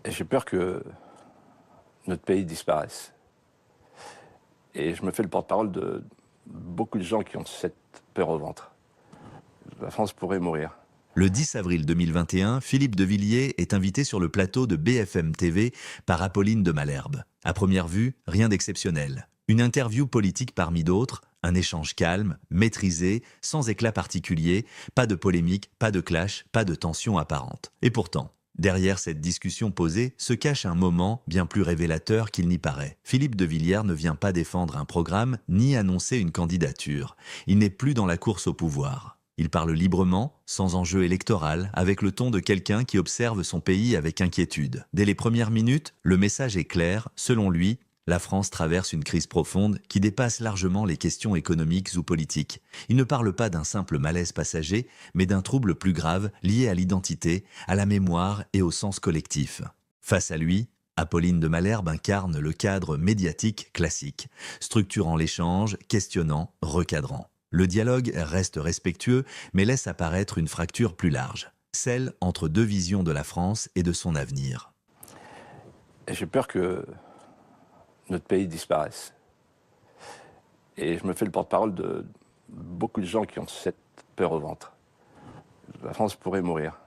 Et j'ai peur que notre pays disparaisse. Et je me fais le porte-parole de beaucoup de gens qui ont cette peur au ventre. La France pourrait mourir. Le 10 avril 2021, Philippe de Villiers est invité sur le plateau de BFM TV par Apolline de Malherbe. À première vue, rien d'exceptionnel. Une interview politique parmi d'autres, un échange calme, maîtrisé, sans éclat particulier, pas de polémique, pas de clash, pas de tension apparente. Et pourtant, derrière cette discussion posée se cache un moment bien plus révélateur qu'il n'y paraît. Philippe de Villiers ne vient pas défendre un programme ni annoncer une candidature. Il n'est plus dans la course au pouvoir. Il parle librement, sans enjeu électoral, avec le ton de quelqu'un qui observe son pays avec inquiétude. Dès les premières minutes, le message est clair. Selon lui, la France traverse une crise profonde qui dépasse largement les questions économiques ou politiques. Il ne parle pas d'un simple malaise passager, mais d'un trouble plus grave lié à l'identité, à la mémoire et au sens collectif. Face à lui, Apolline de Malherbe incarne le cadre médiatique classique, structurant l'échange, questionnant, recadrant. Le dialogue reste respectueux, mais laisse apparaître une fracture plus large, celle entre deux visions de la France et de son avenir. Et j'ai peur que notre pays disparaisse. Et je me fais le porte-parole de beaucoup de gens qui ont cette peur au ventre. La France pourrait mourir.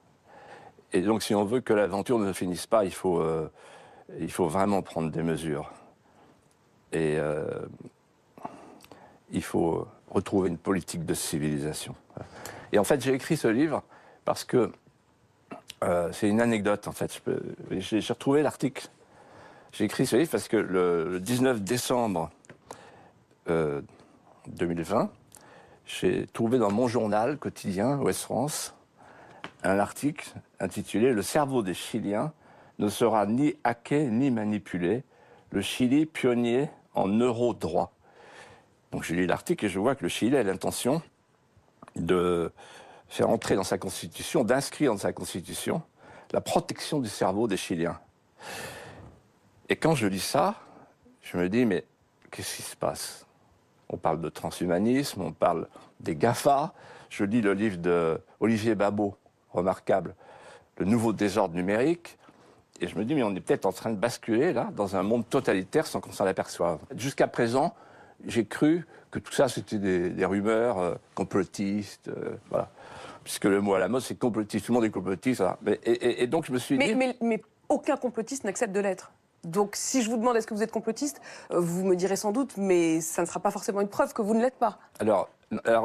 Et donc si on veut que l'aventure ne finisse pas, il faut vraiment prendre des mesures. Et il faut retrouver une politique de civilisation. Et en fait, j'ai écrit ce livre parce que c'est une anecdote, en fait. J'ai retrouvé l'article. J'ai écrit ce livre parce que le 19 décembre 2020, j'ai trouvé dans mon journal quotidien, Ouest France, un article intitulé « Le cerveau des Chiliens ne sera ni hacké ni manipulé. Le Chili pionnier en euro-droit ». Donc j'ai lu l'article et je vois que le Chili a l'intention de faire entrer dans sa constitution, d'inscrire dans sa constitution la protection du cerveau des Chiliens. Et quand je lis ça, je me dis, mais qu'est-ce qui se passe? On parle de transhumanisme, on parle des GAFA. Je lis le livre d'Olivier Babot, remarquable, Le nouveau désordre numérique. Et je me dis, mais on est peut-être en train de basculer là, dans un monde totalitaire sans qu'on s'en aperçoive. Jusqu'à présent, j'ai cru que tout ça, c'était des rumeurs complotistes, voilà. Puisque le mot à la mode, c'est complotiste, tout le monde est complotiste. Voilà. Et donc, je me suis dit... Mais aucun complotiste n'accepte de l'être. Donc, si je vous demande est-ce que vous êtes complotiste, vous me direz sans doute, mais ça ne sera pas forcément une preuve que vous ne l'êtes pas. Alors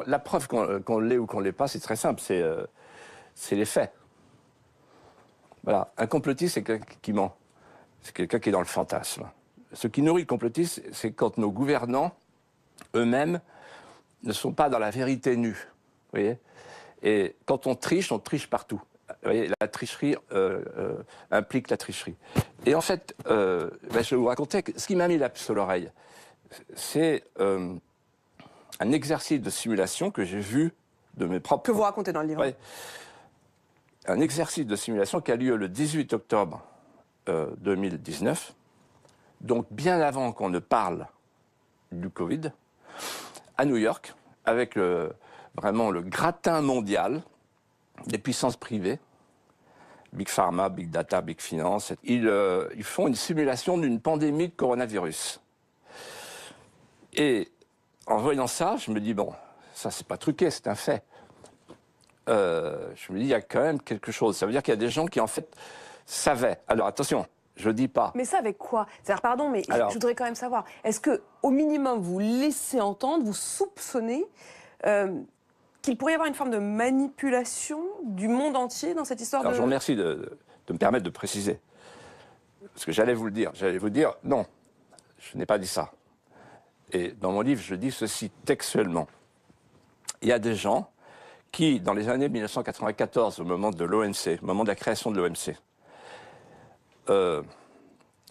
la preuve qu'on l'est ou qu'on ne l'est pas, c'est très simple, c'est les faits. Voilà. Un complotiste, c'est quelqu'un qui ment. C'est quelqu'un qui est dans le fantasme. Ce qui nourrit le complotisme, c'est quand nos gouvernants eux-mêmes ne sont pas dans la vérité nue. Vous voyez ? Et quand on triche partout. Vous voyez, la tricherie implique la tricherie. Et en fait, je vais vous raconter que ce qui m'a mis la puce à l'oreille, c'est un exercice de simulation que j'ai vu de mes propres... Que vous racontez dans le livre. Ouais. Un exercice de simulation qui a lieu le 18 octobre 2019, donc bien avant qu'on ne parle du Covid, à New York, avec vraiment le gratin mondial des puissances privées, Big Pharma, Big Data, Big Finance. Ils font une simulation d'une pandémie de coronavirus. Et en voyant ça, je me dis, bon, ça c'est pas truqué, c'est un fait. Je me dis, il y a quand même quelque chose. Ça veut dire qu'il y a des gens qui, en fait, savaient. Alors, attention, je dis pas. Mais ça avec quoi? C'est-à-dire, pardon, mais je voudrais quand même savoir. Est-ce qu'au minimum, vous laissez entendre, vous soupçonnez qu'il pourrait y avoir une forme de manipulation du monde entier dans cette histoire Alors, je vous remercie de me permettre de préciser. Parce que j'allais vous le dire. J'allais vous dire, non, je n'ai pas dit ça. Et dans mon livre, je dis ceci textuellement. Il y a des gens qui, dans les années 1994, au moment de l'OMC, au moment de la création de l'OMC,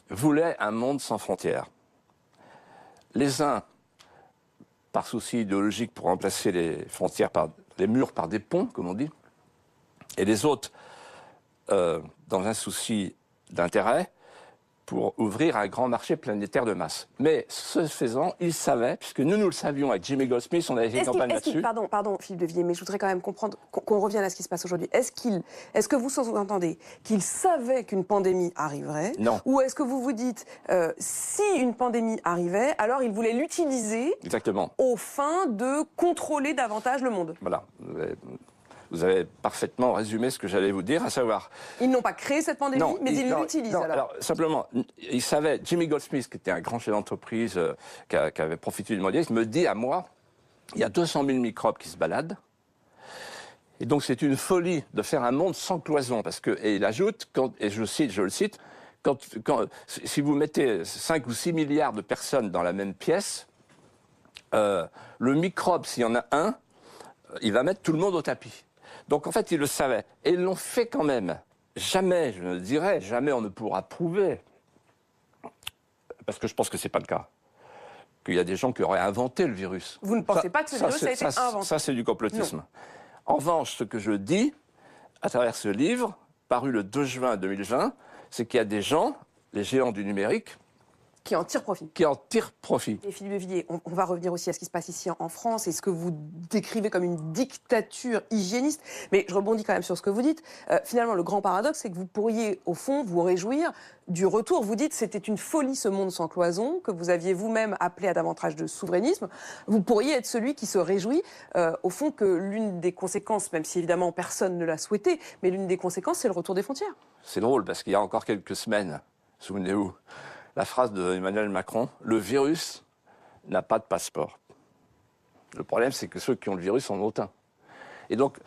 voulaient un monde sans frontières. Les uns, par souci idéologique, pour remplacer les frontières les murs par des ponts, comme on dit, et les autres, dans un souci d'intérêt, pour ouvrir un grand marché planétaire de masse. Mais ce faisant, il savait, puisque nous le savions avec Jimmy Goldsmith, on avait fait une campagne là-dessus. Pardon, Philippe de Villiers, mais je voudrais quand même comprendre, qu'on revienne à ce qui se passe aujourd'hui. Est-ce que vous sous-entendez qu'il savait qu'une pandémie arriverait? Non. Ou est-ce que vous vous dites, si une pandémie arrivait, alors il voulait l'utiliser aux fins de contrôler davantage le monde? Voilà. Vous avez parfaitement résumé ce que j'allais vous dire, à savoir... Ils n'ont pas créé cette pandémie, mais ils l'utilisent alors. Alors, simplement, il savait, Jimmy Goldsmith, qui était un grand chef d'entreprise, qui avait profité du mondialisme, me dit à moi, il y a 200 000 microbes qui se baladent, et donc c'est une folie de faire un monde sans cloison, parce que, et il ajoute, et je le cite, si vous mettez 5 ou 6 milliards de personnes dans la même pièce, le microbe, s'il y en a un, il va mettre tout le monde au tapis. Donc en fait, ils le savaient. Et ils l'ont fait quand même. Jamais, je ne dirais, jamais on ne pourra prouver, parce que je pense que ce n'est pas le cas, qu'il y a des gens qui auraient inventé le virus. Vous ne pensez pas que ce virus a été inventé? Ça, c'est du complotisme. Non. En revanche, ce que je dis, à travers ce livre, paru le 2 juin 2020, c'est qu'il y a des gens, les géants du numérique, qui en tirent profit. Qui en tirent profit. Et Philippe de Villiers, on va revenir aussi à ce qui se passe ici en France et ce que vous décrivez comme une dictature hygiéniste. Mais je rebondis quand même sur ce que vous dites. Finalement, le grand paradoxe, c'est que vous pourriez, au fond, vous réjouir du retour. Vous dites que c'était une folie ce monde sans cloison, que vous aviez vous-même appelé à davantage de souverainisme. Vous pourriez être celui qui se réjouit, au fond, que l'une des conséquences, même si évidemment personne ne l'a souhaité, mais l'une des conséquences, c'est le retour des frontières. C'est drôle, parce qu'il y a encore quelques semaines, souvenez-vous, la phrase d'Emmanuel Macron, le virus n'a pas de passeport. Le problème, c'est que ceux qui ont le virus en ont un. Et donc,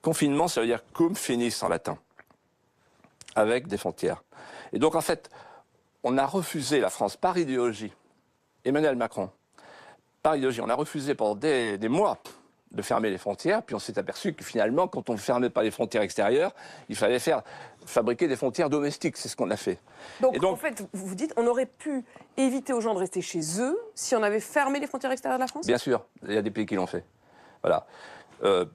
confinement, ça veut dire cum finis en latin, avec des frontières. Et donc, en fait, on a refusé, la France, par idéologie, Emmanuel Macron, par idéologie, on a refusé pendant des mois de fermer les frontières, puis on s'est aperçu que finalement, quand on ne fermait pas les frontières extérieures, il fallait fabriquer des frontières domestiques, c'est ce qu'on a fait. Donc, en fait, vous dites, on aurait pu éviter aux gens de rester chez eux si on avait fermé les frontières extérieures de la France? Bien sûr, il y a des pays qui l'ont fait. Voilà.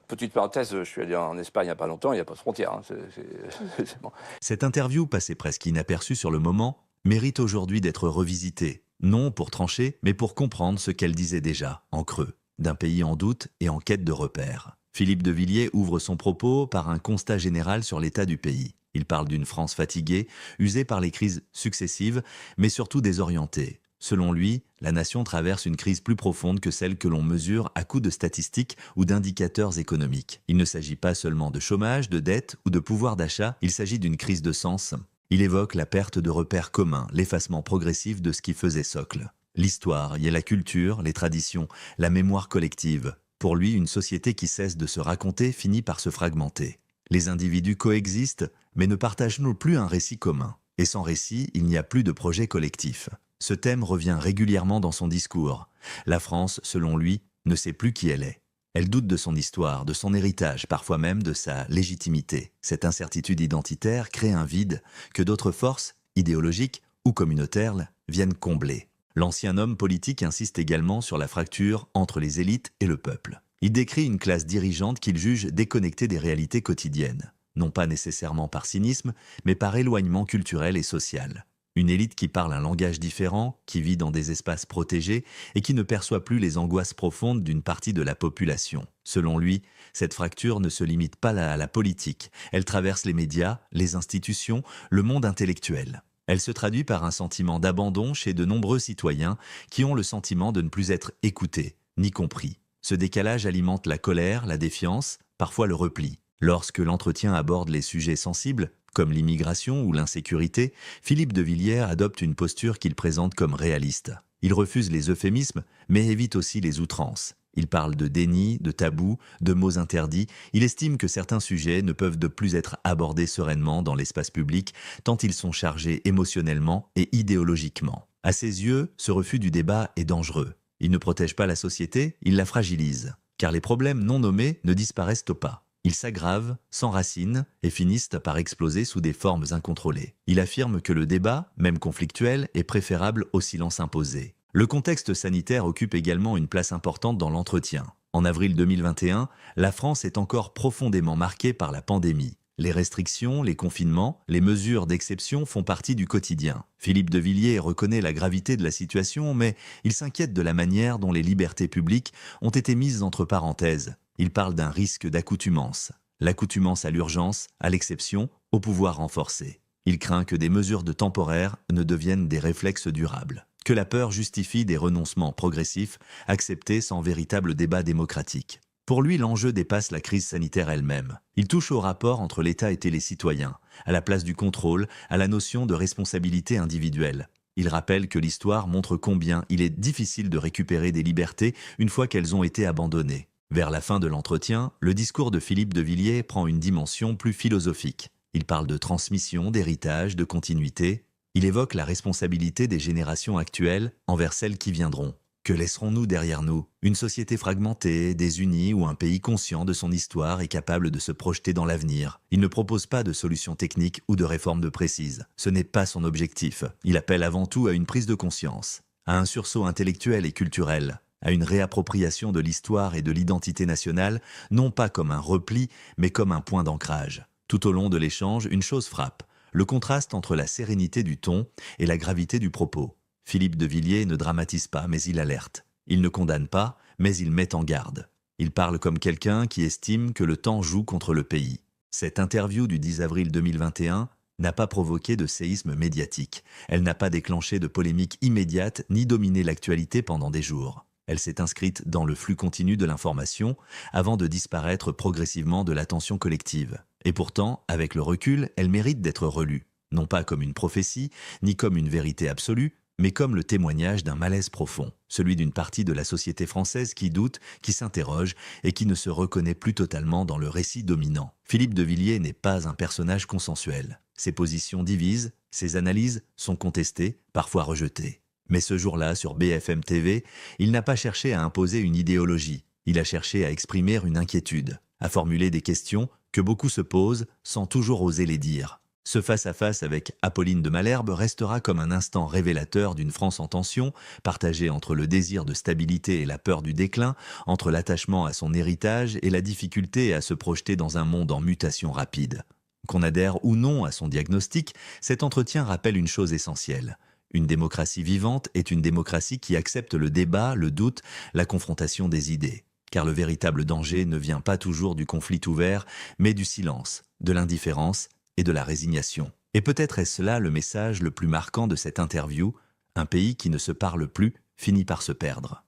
Petite parenthèse, je suis allé en Espagne il n'y a pas longtemps, il n'y a pas de frontières. Hein, c'est bon. Cette interview, passée presque inaperçue sur le moment, mérite aujourd'hui d'être revisitée. Non pour trancher, mais pour comprendre ce qu'elle disait déjà, en creux, d'un pays en doute et en quête de repères. Philippe de Villiers ouvre son propos par un constat général sur l'état du pays. Il parle d'une France fatiguée, usée par les crises successives, mais surtout désorientée. Selon lui, la nation traverse une crise plus profonde que celle que l'on mesure à coups de statistiques ou d'indicateurs économiques. Il ne s'agit pas seulement de chômage, de dette ou de pouvoir d'achat, il s'agit d'une crise de sens. Il évoque la perte de repères communs, l'effacement progressif de ce qui faisait socle. L'histoire, il y a la culture, les traditions, la mémoire collective. Pour lui, une société qui cesse de se raconter finit par se fragmenter. Les individus coexistent, mais ne partagent non plus un récit commun. Et sans récit, il n'y a plus de projet collectif. Ce thème revient régulièrement dans son discours. La France, selon lui, ne sait plus qui elle est. Elle doute de son histoire, de son héritage, parfois même de sa légitimité. Cette incertitude identitaire crée un vide que d'autres forces, idéologiques ou communautaires, viennent combler. L'ancien homme politique insiste également sur la fracture entre les élites et le peuple. Il décrit une classe dirigeante qu'il juge déconnectée des réalités quotidiennes, non pas nécessairement par cynisme, mais par éloignement culturel et social. Une élite qui parle un langage différent, qui vit dans des espaces protégés et qui ne perçoit plus les angoisses profondes d'une partie de la population. Selon lui, cette fracture ne se limite pas à la politique. Elle traverse les médias, les institutions, le monde intellectuel. Elle se traduit par un sentiment d'abandon chez de nombreux citoyens qui ont le sentiment de ne plus être écoutés, ni compris. Ce décalage alimente la colère, la défiance, parfois le repli. Lorsque l'entretien aborde les sujets sensibles, comme l'immigration ou l'insécurité, Philippe de Villiers adopte une posture qu'il présente comme réaliste. Il refuse les euphémismes, mais évite aussi les outrances. Il parle de déni, de tabou, de mots interdits. Il estime que certains sujets ne peuvent de plus être abordés sereinement dans l'espace public, tant ils sont chargés émotionnellement et idéologiquement. À ses yeux, ce refus du débat est dangereux. Il ne protège pas la société, il la fragilise. Car les problèmes non nommés ne disparaissent pas. Ils s'aggravent, s'enracinent et finissent par exploser sous des formes incontrôlées. Il affirme que le débat, même conflictuel, est préférable au silence imposé. Le contexte sanitaire occupe également une place importante dans l'entretien. En avril 2021, la France est encore profondément marquée par la pandémie. Les restrictions, les confinements, les mesures d'exception font partie du quotidien. Philippe de Villiers reconnaît la gravité de la situation, mais il s'inquiète de la manière dont les libertés publiques ont été mises entre parenthèses. Il parle d'un risque d'accoutumance. L'accoutumance à l'urgence, à l'exception, au pouvoir renforcé. Il craint que des mesures de temporaire ne deviennent des réflexes durables. Que la peur justifie des renoncements progressifs, acceptés sans véritable débat démocratique. Pour lui, l'enjeu dépasse la crise sanitaire elle-même. Il touche au rapport entre l'État et les citoyens, à la place du contrôle, à la notion de responsabilité individuelle. Il rappelle que l'histoire montre combien il est difficile de récupérer des libertés une fois qu'elles ont été abandonnées. Vers la fin de l'entretien, le discours de Philippe de Villiers prend une dimension plus philosophique. Il parle de transmission, d'héritage, de continuité. Il évoque la responsabilité des générations actuelles envers celles qui viendront. Que laisserons-nous derrière nous? Une société fragmentée, désunie ou un pays conscient de son histoire et capable de se projeter dans l'avenir? Il ne propose pas de solutions techniques ou de réformes de précises. Ce n'est pas son objectif. Il appelle avant tout à une prise de conscience, à un sursaut intellectuel et culturel, à une réappropriation de l'histoire et de l'identité nationale, non pas comme un repli, mais comme un point d'ancrage. Tout au long de l'échange, une chose frappe, le contraste entre la sérénité du ton et la gravité du propos. Philippe de Villiers ne dramatise pas, mais il alerte. Il ne condamne pas, mais il met en garde. Il parle comme quelqu'un qui estime que le temps joue contre le pays. Cette interview du 10 avril 2021 n'a pas provoqué de séisme médiatique. Elle n'a pas déclenché de polémique immédiate ni dominé l'actualité pendant des jours. Elle s'est inscrite dans le flux continu de l'information avant de disparaître progressivement de l'attention collective. Et pourtant, avec le recul, elle mérite d'être relue. Non pas comme une prophétie, ni comme une vérité absolue, mais comme le témoignage d'un malaise profond, celui d'une partie de la société française qui doute, qui s'interroge et qui ne se reconnaît plus totalement dans le récit dominant. Philippe de Villiers n'est pas un personnage consensuel. Ses positions divisent, ses analyses sont contestées, parfois rejetées. Mais ce jour-là, sur BFM TV, il n'a pas cherché à imposer une idéologie. Il a cherché à exprimer une inquiétude, à formuler des questions que beaucoup se posent sans toujours oser les dire. Ce face-à-face avec Apolline de Malherbe restera comme un instant révélateur d'une France en tension, partagée entre le désir de stabilité et la peur du déclin, entre l'attachement à son héritage et la difficulté à se projeter dans un monde en mutation rapide. Qu'on adhère ou non à son diagnostic, cet entretien rappelle une chose essentielle. Une démocratie vivante est une démocratie qui accepte le débat, le doute, la confrontation des idées. Car le véritable danger ne vient pas toujours du conflit ouvert, mais du silence, de l'indifférence et de la résignation. Et peut-être est-ce là le message le plus marquant de cette interview, un pays qui ne se parle plus finit par se perdre.